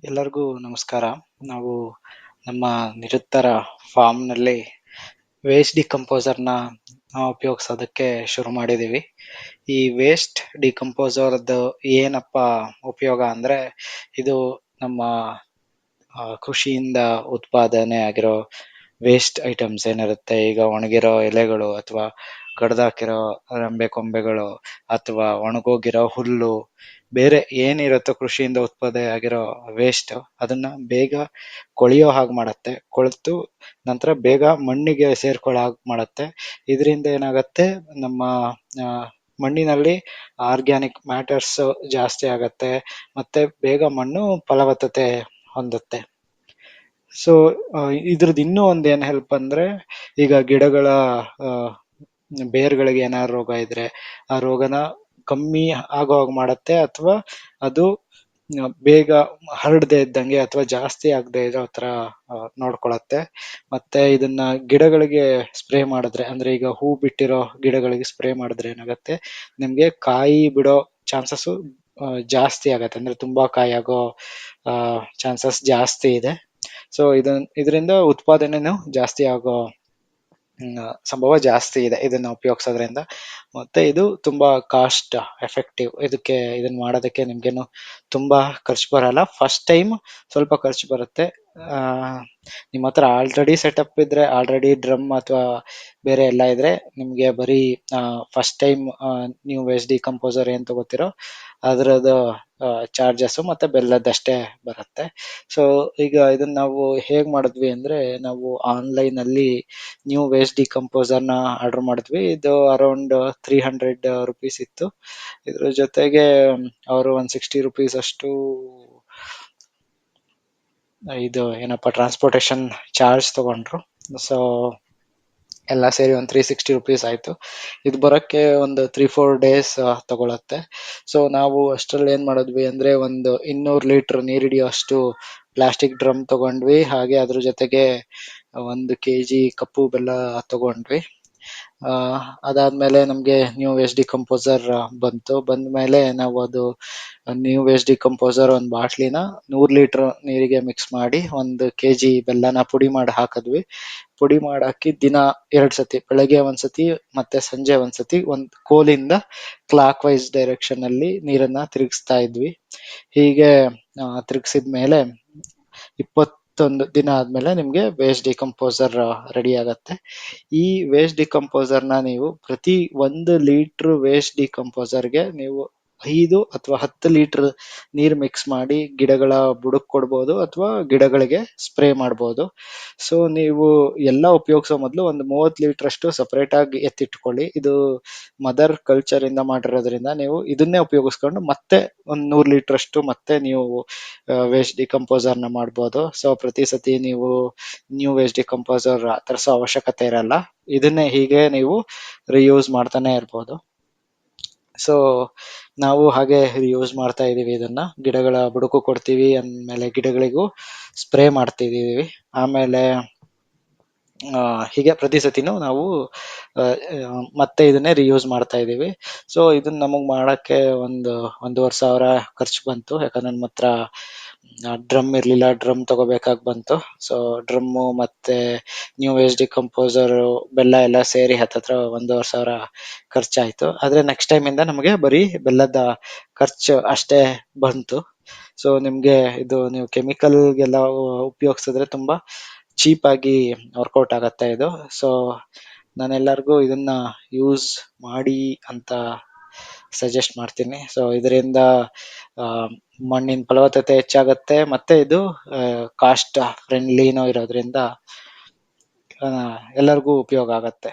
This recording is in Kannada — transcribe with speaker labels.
Speaker 1: ಎಲ್ಲರಿಗೂ ನಮಸ್ಕಾರ. ನಾವು ನಮ್ಮ ನಿರುತ್ತರ ಫಾರ್ಮ್ನಲ್ಲಿ ವೇಸ್ಟ್ ಡಿಕಂಪೋಸರ್ನ ಉಪಯೋಗಿಸೋದಕ್ಕೆ ಶುರು ಮಾಡಿದ್ದೀವಿ. ಈ ವೇಸ್ಟ್ ಡಿಕಂಪೋಸರ್ದು ಏನಪ್ಪ ಉಪಯೋಗ ಅಂದರೆ, ಇದು ನಮ್ಮ ಕೃಷಿಯಿಂದ ಉತ್ಪಾದನೆ ಆಗಿರೋ ವೇಸ್ಟ್ ಐಟಮ್ಸ್ ಏನಿರುತ್ತೆ, ಈಗ ಒಣಗಿರೋ ಎಲೆಗಳು ಅಥವಾ ಕಡ್ದಾಕಿರೋ ರೆಂಬೆ ಕೊಂಬೆಗಳು ಅಥವಾ ಒಣಗೋಗಿರೋ ಹುಲ್ಲು, ಬೇರೆ ಏನಿರುತ್ತೋ ಕೃಷಿಯಿಂದ ಉತ್ಪಾದನೆ ಆಗಿರೋ ವೇಸ್ಟ್, ಅದನ್ನ ಬೇಗ ಕೊಳೆಯೋ ಹಾಗೆ ಮಾಡುತ್ತೆ. ಕೊಳೆತು ನಂತರ ಬೇಗ ಮಣ್ಣಿಗೆ ಸೇರ್ಕೊಳ್ಳೋ ಹಾಗೆ ಮಾಡುತ್ತೆ. ಇದರಿಂದ ಏನಾಗುತ್ತೆ, ನಮ್ಮ ಮಣ್ಣಿನಲ್ಲಿ ಆರ್ಗ್ಯಾನಿಕ್ ಮ್ಯಾಟರ್ಸ್ ಜಾಸ್ತಿ ಆಗತ್ತೆ, ಮತ್ತೆ ಬೇಗ ಮಣ್ಣು ಫಲವತ್ತತೆ ಹೊಂದುತ್ತೆ. ಸೊ ಇದ್ರದ್ದು ಇನ್ನೂ ಒಂದೇನು ಹೆಲ್ಪ್ ಅಂದ್ರೆ, ಈಗ ಗಿಡಗಳ ಬೇರ್ಗಳಿಗೆ ಏನಾದ್ರು ರೋಗ ಇದ್ರೆ ಆ ರೋಗನ ಕಮ್ಮಿ ಆಗೋ ಹಾಗೆ ಮಾಡುತ್ತೆ, ಅಥವಾ ಅದು ಬೇಗ ಹರಡದೆ ಇದ್ದಂಗೆ ಅಥವಾ ಜಾಸ್ತಿ ಆಗದೆ ಇರೋ ತರ ನೋಡ್ಕೊಳತ್ತೆ. ಮತ್ತೆ ಇದನ್ನ ಗಿಡಗಳಿಗೆ ಸ್ಪ್ರೇ ಮಾಡಿದ್ರೆ, ಅಂದ್ರೆ ಈಗ ಹೂ ಬಿಟ್ಟಿರೋ ಗಿಡಗಳಿಗೆ ಸ್ಪ್ರೇ ಮಾಡಿದ್ರೆ ಏನಾಗುತ್ತೆ, ನಿಮ್ಗೆ ಕಾಯಿ ಬಿಡೋ ಚಾನ್ಸಸ್ ಜಾಸ್ತಿ ಆಗತ್ತೆ, ಅಂದ್ರೆ ತುಂಬಾ ಕಾಯಿ ಆಗೋ ಚಾನ್ಸಸ್ ಜಾಸ್ತಿ ಇದೆ. ಸೊ ಇದರಿಂದ ಉತ್ಪಾದನೆನೂ ಜಾಸ್ತಿ ಆಗೋ ಸಂಭವ ಜಾಸ್ತಿ ಇದೆ ಇದನ್ನ ಉಪಯೋಗಿಸೋದ್ರಿಂದ. ಮತ್ತೆ ಇದು ತುಂಬಾ ಕಾಸ್ಟ್ ಎಫೆಕ್ಟಿವ್. ಇದನ್ನ ಮಾಡೋದಕ್ಕೆ ನಿಮ್ಗೇನು ತುಂಬಾ ಖರ್ಚು ಬರಲ್ಲ. ಫಸ್ಟ್ ಟೈಮ್ ಸ್ವಲ್ಪ ಖರ್ಚು ಬರುತ್ತೆ. ನಿಮ್ಮ ಹತ್ರ ಆಲ್ರೆಡಿ ಸೆಟಪ್ ಇದ್ರೆ, ಆಲ್ರೆಡಿ ಡ್ರಮ್ ಅಥವಾ ಬೇರೆ ಎಲ್ಲ ಇದ್ರೆ, ನಿಮ್ಗೆ ಬರೀ ಫಸ್ಟ್ ಟೈಮ್ ನೀವು ವೇಸ್ಟ್ ಡಿಕಂಪೋಸರ್ ಏನ್ ತಗೋತಿರೋ ಅದ್ರದ್ದು ಚಾರ್ಜಸ್ ಮತ್ತೆ ಬೆಲ್ಲದಷ್ಟೇ ಬರುತ್ತೆ. ಸೊ ಈಗ ಇದನ್ನ ನಾವು ಹೇಗ್ ಮಾಡಿದ್ವಿ ಅಂದ್ರೆ, ನಾವು ಆನ್ಲೈನ್ ಅಲ್ಲಿ ನ್ಯೂ ವೇಸ್ಟ್ ಡಿಕಂಪೋಸರ್ನ ಆರ್ಡರ್ ಮಾಡಿದ್ವಿ. ಇದು ಅರೌಂಡ್ 300 ರುಪೀಸ್ ಇತ್ತು. ಇದ್ರ ಜೊತೆಗೆ ಅವರು 160 ರುಪೀಸ್ ಅಷ್ಟು ಇದು ಏನಪ್ಪ ಟ್ರಾನ್ಸ್ಪೋರ್ಟೇಶನ್ ಚಾರ್ಜ್ ತಗೊಂಡ್ರು. ಸೊ ಎಲ್ಲ ಸೇರಿ ಒಂದು 360 ರುಪೀಸ್ ಆಯ್ತು. ಇದು ಬರೋಕ್ಕೆ ಒಂದು 3-4 ಡೇಸ್ ತಗೊಳತ್ತೆ. ಸೊ ನಾವು ಅಷ್ಟರಲ್ಲಿ ಏನ್ ಮಾಡಿದ್ವಿ ಅಂದ್ರೆ, ಒಂದು 200 ಲೀಟರ್ ನೀರು ಹಿಡಿಯೋ ಅಷ್ಟು ಪ್ಲಾಸ್ಟಿಕ್ ಡ್ರಮ್ ತಗೊಂಡ್ವಿ. ಹಾಗೆ ಅದ್ರ ಜೊತೆಗೆ 1 kg ಕಪ್ಪು ಬೆಲ್ಲ ತಗೊಂಡ್ವಿ. ಅದಾದ್ಮೇಲೆ ನಮ್ಗೆ ನ್ಯೂ ವೇಸ್ಟ್ ಡಿಕಂಪೋಸರ್ ಬಂದ್ಮೇಲೆ ನಾವು ಅದು ನ್ಯೂ ವೇಸ್ಟ್ ಡಿಕಂಪೋಸರ್ ಒಂದು ಬಾಟ್ಲಿನ 100 ಲೀಟರ್ ನೀರಿಗೆ ಮಿಕ್ಸ್ ಮಾಡಿ 1 kg ಬೆಲ್ಲನ ಪುಡಿ ಮಾಡಿ ಹಾಕಿದ್ವಿ. ಪುಡಿ ಮಾಡಾಕಿ ದಿನ 2 ಸತಿ, ಬೆಳಗ್ಗೆ ಒಂದ್ಸತಿ ಮತ್ತೆ ಸಂಜೆ ಒಂದ್ಸತಿ, ಒಂದು ಕೋಲಿಂದ ಕ್ಲಾಕ್ ವೈಸ್ ಡೈರೆಕ್ಷನ್ ಅಲ್ಲಿ ನೀರನ್ನ ತಿರುಗಿಸ್ತಾ ಇದ್ವಿ. ಹೀಗೆ ತಿರುಗಿಸಿದ್ಮೇಲೆ 21 ದಿನ ಆದ್ಮೇಲೆ ನಿಮ್ಗೆ ವೇಸ್ಟ್ ಡಿಕಂಪೋಸರ್ ರೆಡಿ ಆಗತ್ತೆ. ಈ ವೇಸ್ಟ್ ಡಿಕಂಪೋಸರ್ನ ನೀವು ಪ್ರತಿ 1 ಲೀಟರ್ ವೇಸ್ಟ್ ಡಿಕಂಪೋಸರ್ಗೆ ನೀವು 5 ಅಥವಾ 10 ಲೀಟರ್ ನೀರ್ ಮಿಕ್ಸ್ ಮಾಡಿ ಗಿಡಗಳ ಬುಡಕ್ ಕೊಡ್ಬೋದು, ಅಥವಾ ಗಿಡಗಳಿಗೆ ಸ್ಪ್ರೇ ಮಾಡ್ಬೋದು. ಸೊ ನೀವು ಎಲ್ಲ ಉಪಯೋಗಿಸೋ ಮೊದಲು ಒಂದು 30 ಲೀಟರ್ ಅಷ್ಟು ಸಪರೇಟ್ ಆಗಿ ಎತ್ತಿಟ್ಕೊಳ್ಳಿ. ಇದು ಮದರ್ ಕಲ್ಚರ್ ಇಂದ ಮಾಡಿರೋದ್ರಿಂದ ನೀವು ಇದನ್ನೇ ಉಪಯೋಗಿಸ್ಕೊಂಡು ಮತ್ತೆ ಒಂದು 100 ಲೀಟರ್ ಅಷ್ಟು ಮತ್ತೆ ನೀವು ವೇಸ್ಟ್ ಡಿಕಂಪೋಸರ್ನ ಮಾಡ್ಬೋದು. ಸೊ ಪ್ರತಿ ಸತಿ ನೀವು ನ್ಯೂ ವೇಸ್ಟ್ ಡಿಕಂಪೋಸರ್ ತರಿಸೋ ಅವಶ್ಯಕತೆ ಇರಲ್ಲ. ಇದನ್ನೇ ಹೀಗೆ ನೀವು ರಿಯೂಸ್ ಮಾಡ್ತಾನೆ ಇರ್ಬೋದು. ಸೊ ನಾವು ಹಾಗೆ ಯೂಸ್ ಮಾಡ್ತಾ ಇದೀವಿ. ಇದನ್ನ ಗಿಡಗಳ ಬುಡಕು ಕೊಡ್ತೀವಿ, ಅಂದ್ಮೇಲೆ ಗಿಡಗಳಿಗೂ ಸ್ಪ್ರೇ ಮಾಡ್ತಿದೀವಿ. ಆಮೇಲೆ ಹೀಗೆ ಪ್ರತಿ ಸತಿನೂ ನಾವು ಮತ್ತೆ ಇದನ್ನೇ ರಿಯೂಸ್ ಮಾಡ್ತಾ ಇದೀವಿ. ಸೊ ಇದನ್ನ ನಮಗ್ ಮಾಡಕ್ಕೆ 1,500 ಖರ್ಚು ಬಂತು, ಯಾಕಂದ್ರೆ ನಮ್ಮ ಹತ್ರ ಡ್ರಮ್ ಇರ್ಲಿಲ್ಲ, ಡ್ರಮ್ ತಗೋಬೇಕಾಗಿ ಬಂತು. ಸೊ ಡ್ರಮ್ಮು ಮತ್ತೆ ನ್ಯೂ ವೇಸ್ಟ್ ಡಿಕಂಪೋಸರ್ ಬೆಲ್ಲ ಎಲ್ಲ ಸೇರಿ ಹತ್ತತ್ರ 1,500 ಖರ್ಚಾಯ್ತು. ಆದ್ರೆ ನೆಕ್ಸ್ಟ್ ಟೈಮ್ ಇಂದ ನಮಗೆ ಬರೀ ಬೆಲ್ಲದ ಖರ್ಚು ಅಷ್ಟೇ ಬಂತು. ಸೊ ನಿಮ್ಗೆ ಇದು ನೀವು ಕೆಮಿಕಲ್ಗೆಲ್ಲ ಉಪಯೋಗಿಸಿದ್ರೆ ತುಂಬಾ ಚೀಪ್ ಆಗಿ ವರ್ಕೌಟ್ ಆಗತ್ತೆ ಇದು. ಸೊ ನಾನೆಲ್ಲರಿಗೂ ಇದನ್ನ ಯೂಸ್ ಮಾಡಿ ಅಂತ ಸಜೆಸ್ಟ್ ಮಾಡ್ತೀನಿ. ಸೊ ಇದರಿಂದ ಮಣ್ಣಿನ ಫಲವತ್ತತೆ ಹೆಚ್ಚಾಗತ್ತೆ, ಮತ್ತೆ ಇದು ಕಾಸ್ಟ್ ಫ್ರೆಂಡ್ಲಿನೂ ಇರೋದ್ರಿಂದ ಎಲ್ಲರಿಗೂ ಉಪಯೋಗ ಆಗತ್ತೆ.